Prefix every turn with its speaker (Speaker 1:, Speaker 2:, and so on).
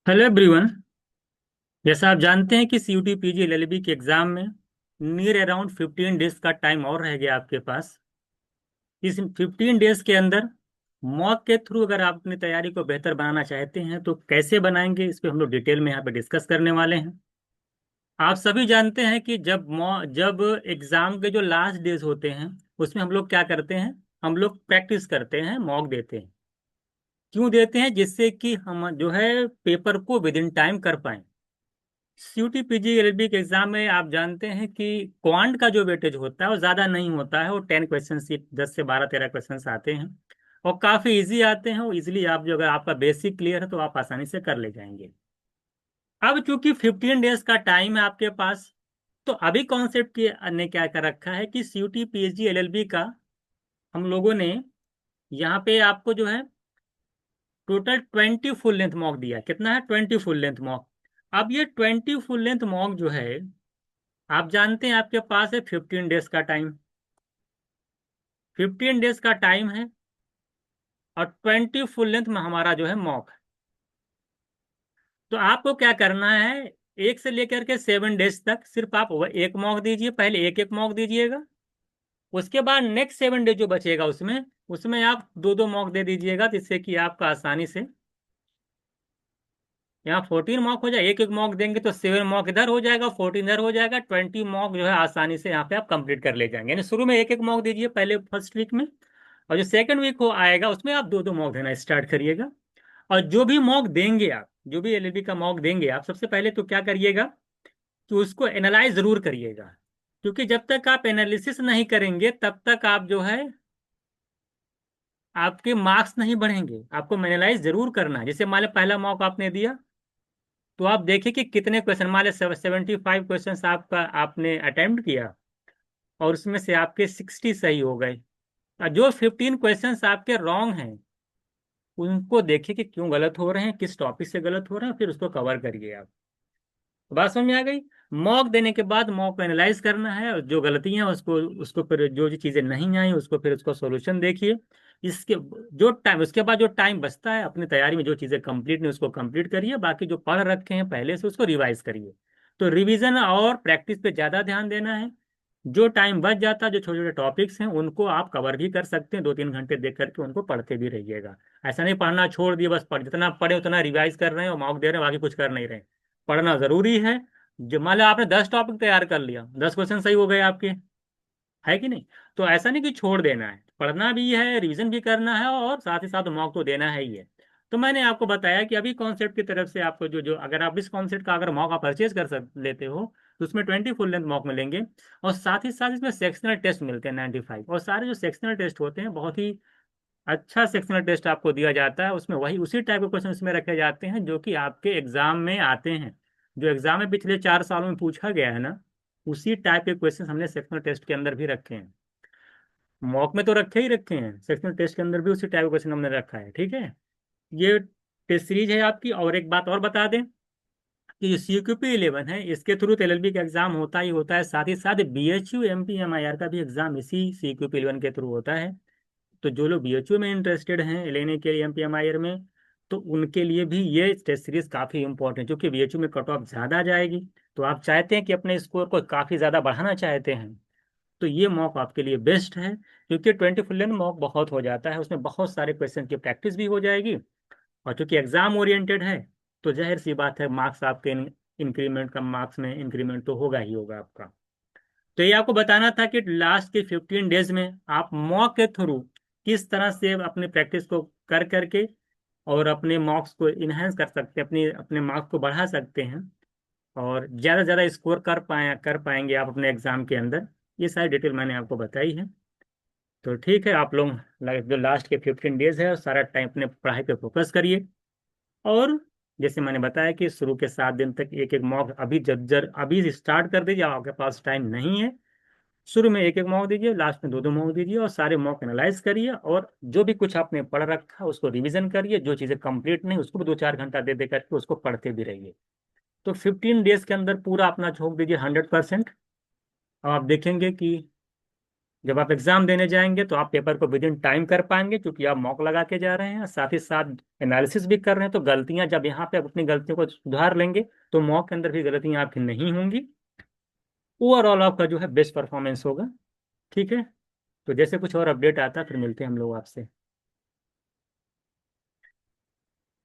Speaker 1: Hello everyone. जैसा आप जानते हैं कि सीयूटी पीजी एलएलबी के एग्जाम में नियर अराउंड 15 डेज का टाइम और रह गया आपके पास। इस 15 डेज के अंदर मॉक के थ्रू अगर आप अपनी तैयारी को बेहतर बनाना चाहते हैं तो कैसे बनाएंगे, इस पे हम लोग डिटेल में यहाँ पे डिस्कस करने वाले हैं। आप सभी जानते हैं कि जब एग्जाम के जो लास्ट डेज होते हैं उसमें हम लोग क्या करते हैं, हम लोग प्रैक्टिस करते हैं, मॉक देते हैं। क्यों देते हैं? जिससे कि हम जो है पेपर को विद इन टाइम कर पाएं। सीयूटी पीजी एलएलबी के एग्जाम में आप जानते हैं कि क्वांट का जो वेटेज होता है वो ज़्यादा नहीं होता है। वो 10 क्वेश्चन, 10 से 12 13 क्वेश्चन आते हैं और काफ़ी इजी आते हैं। वो इजीली आप जो, अगर आपका बेसिक क्लियर है तो आप आसानी से कर ले जाएंगे। अब चूंकि 15 डेज का टाइम है आपके पास, तो अभी कॉन्सेप्ट की ने क्या कर रखा है कि सीयूटी पीजी एलएलबी का हम लोगों ने यहाँ पे आपको जो है टोटल 20 फुल लेंथ मॉक दिया है। कितना है? 20 फुल लेंथ मॉक। अब ये 20 फुल लेंथ मॉक जो है, आप जानते हैं आपके पास है 15 डेज का टाइम। 15 डेज का टाइम है और 20 फुल लेंथ में हमारा जो है मॉक है। तो आपको क्या करना है, 1 से लेकर के 7 डेज तक सिर्फ आप एक मॉक दीजिए। पहले एक एक मॉक दीजिएगा। उसके बाद नेक्स्ट 7 डे जो बचेगा उसमें उसमें आप दो दो मॉक दे दीजिएगा, जिससे कि आपका आसानी से यहाँ 14 मॉक हो जाए। एक एक मॉक देंगे तो 7 मॉक इधर हो जाएगा, 14 इधर हो जाएगा। 20 मॉक जो है आसानी से यहाँ पे आप कंप्लीट कर ले जाएंगे। यानी शुरू में एक एक मॉक दीजिए पहले फर्स्ट वीक में, और जो सेकंड वीक हो आएगा उसमें आप दो दो मॉक देना स्टार्ट करिएगा। और जो भी मॉक देंगे आप, जो भी एलएलबी का मॉक देंगे आप, सबसे पहले तो क्या करिएगा कि उसको एनालाइज जरूर करिएगा। क्योंकि जब तक आप एनालिसिस नहीं करेंगे तब तक आप जो है आपके मार्क्स नहीं बढ़ेंगे। आपको एनालाइज जरूर करना है। जैसे मान लो पहला मॉक आपने दिया, तो आप देखिए कि कितने क्वेश्चन, मान लो 75 क्वेश्चन आपका आपने अटेम्प्ट किया और उसमें से आपके 60 सही हो गए। और जो 15 क्वेश्चन आपके रॉन्ग हैं उनको देखिए कि क्यों गलत हो रहे हैं, किस टॉपिक से गलत हो रहे हैं, फिर उसको कवर करिए आप। बात समझ में आ गई? मॉक देने के बाद मॉक को एनालाइज करना है और जो गलतियां हैं उसको उसको फिर जो जो चीजें नहीं आई उसको फिर उसको सॉल्यूशन देखिए। इसके जो टाइम, उसके बाद जो टाइम बचता है अपनी तैयारी में, जो चीजें कंप्लीट नहीं उसको कंप्लीट करिए। बाकी जो पढ़ रखे हैं पहले से उसको रिवाइज करिए। तो रिवीजन और प्रैक्टिस पे ज्यादा ध्यान देना है। जो टाइम बच जाता है, जो छोटे छोटे टॉपिक्स हैं उनको आप कवर भी कर सकते हैं। 2 3 घंटे देख करके उनको पढ़ते भी रहिएगा। ऐसा नहीं पढ़ना छोड़ दिए, बस जितना पढ़े उतना रिवाइज कर रहे हैं और मॉक दे रहे हैं, बाकी कुछ कर नहीं रहे। पढ़ना जरूरी है। जो मान लो आपने 10 टॉपिक तैयार कर लिया, 10 क्वेश्चन सही हो गए आपके, है कि नहीं? तो ऐसा नहीं कि छोड़ देना है, पढ़ना भी है, रिवीजन भी करना है और साथ ही साथ मॉक तो देना है ही है। तो मैंने आपको बताया कि अभी कॉन्सेप्ट की तरफ से आपको जो जो अगर आप इस कॉन्सेप्ट का अगर मॉक आप परचेज कर लेते हो तो उसमें 20 फुल लेंथ मॉक मिलेंगे। और साथ ही साथ इसमें सेक्शनल टेस्ट मिलते हैं 95। और सारे जो सेक्शनल टेस्ट होते हैं बहुत ही अच्छा सेक्शनल टेस्ट आपको दिया जाता है। उसमें वही उसी टाइप के क्वेश्चन इसमें रखे जाते हैं जो कि आपके एग्जाम में आते हैं। जो एग्जाम में पिछले 4 सालों में पूछा गया है ना, उसी टाइप के क्वेश्चन हमने सेक्शनल टेस्ट के अंदर भी रखे हैं। मॉक में तो रखे ही रखे हैं, सेक्शनल टेस्ट के अंदर भी उसी टाइप का क्वेश्चन हमने रखा है। ठीक है? ये टेस्ट सीरीज है आपकी। और एक बात और बता दें कि जो CQP 11 है इसके थ्रू एलएलबी का एग्जाम होता ही होता है। साथ ही साथ BHU MPMIR का भी एग्जाम इसी CQP 11 के थ्रू होता है। तो जो लोग BHU में इंटरेस्टेड हैं लेने के लिए MPMIR में, तो उनके लिए भी ये टेस्ट सीरीज काफ़ी इंपॉर्टेंट है, क्योंकि BHU में कट ऑफ ज़्यादा जाएगी। तो आप चाहते हैं कि अपने स्कोर को काफ़ी ज़्यादा बढ़ाना चाहते हैं, तो ये मॉक आपके लिए बेस्ट है। क्योंकि 20 फुल लेंथ मॉक बहुत हो जाता है, उसमें बहुत सारे क्वेश्चन की प्रैक्टिस भी हो जाएगी। और चूंकि एग्जाम ओरिएंटेड है तो जाहिर सी बात है मार्क्स आपके इंक्रीमेंट का, मार्क्स में इंक्रीमेंट तो होगा ही होगा आपका। तो ये आपको बताना था कि लास्ट के 15 डेज में आप मॉक के थ्रू किस तरह से अपनी प्रैक्टिस को कर करके और अपने मार्क्स को इन्हेंस कर सकते हैं, अपने अपने मार्क्स को बढ़ा सकते हैं और ज़्यादा से ज़्यादा स्कोर कर पाएंगे आप अपने एग्जाम के अंदर। ये सारी डिटेल मैंने आपको बताई है। तो ठीक है, आप लोग जो लास्ट के 15 डेज है सारा टाइम अपने पढ़ाई पे फोकस करिए। और जैसे मैंने बताया कि शुरू के 7 दिन तक एक एक मॉक अभी जर्जर अभी स्टार्ट कर दीजिए। आपके पास टाइम नहीं है, शुरू में एक एक मॉक दीजिए, लास्ट में दो दो मॉक दीजिए और सारे मॉक एनालाइज करिए। और जो भी कुछ आपने पढ़ रखा उसको रिवीजन करिए। जो चीज़ें कंप्लीट नहीं उसको भी 2 4 घंटा दे दे करके उसको पढ़ते भी रहिए। तो 15 डेज के अंदर पूरा अपना झोंक दीजिए 100%। और आप देखेंगे कि जब आप एग्जाम देने जाएंगे तो आप पेपर को विद इन टाइम कर पाएंगे, क्योंकि आप मॉक लगा के जा रहे हैं, साथ ही साथ एनालिसिस भी कर रहे हैं। तो गलतियां जब यहाँ पे आप अपनी गलतियों को सुधार लेंगे तो मॉक के अंदर भी गलतियां आपकी नहीं होंगी। ओवरऑल आपका जो है बेस्ट परफॉर्मेंस होगा। ठीक है। तो जैसे कुछ और अपडेट आता है फिर मिलते हैं हम लोग आपसे।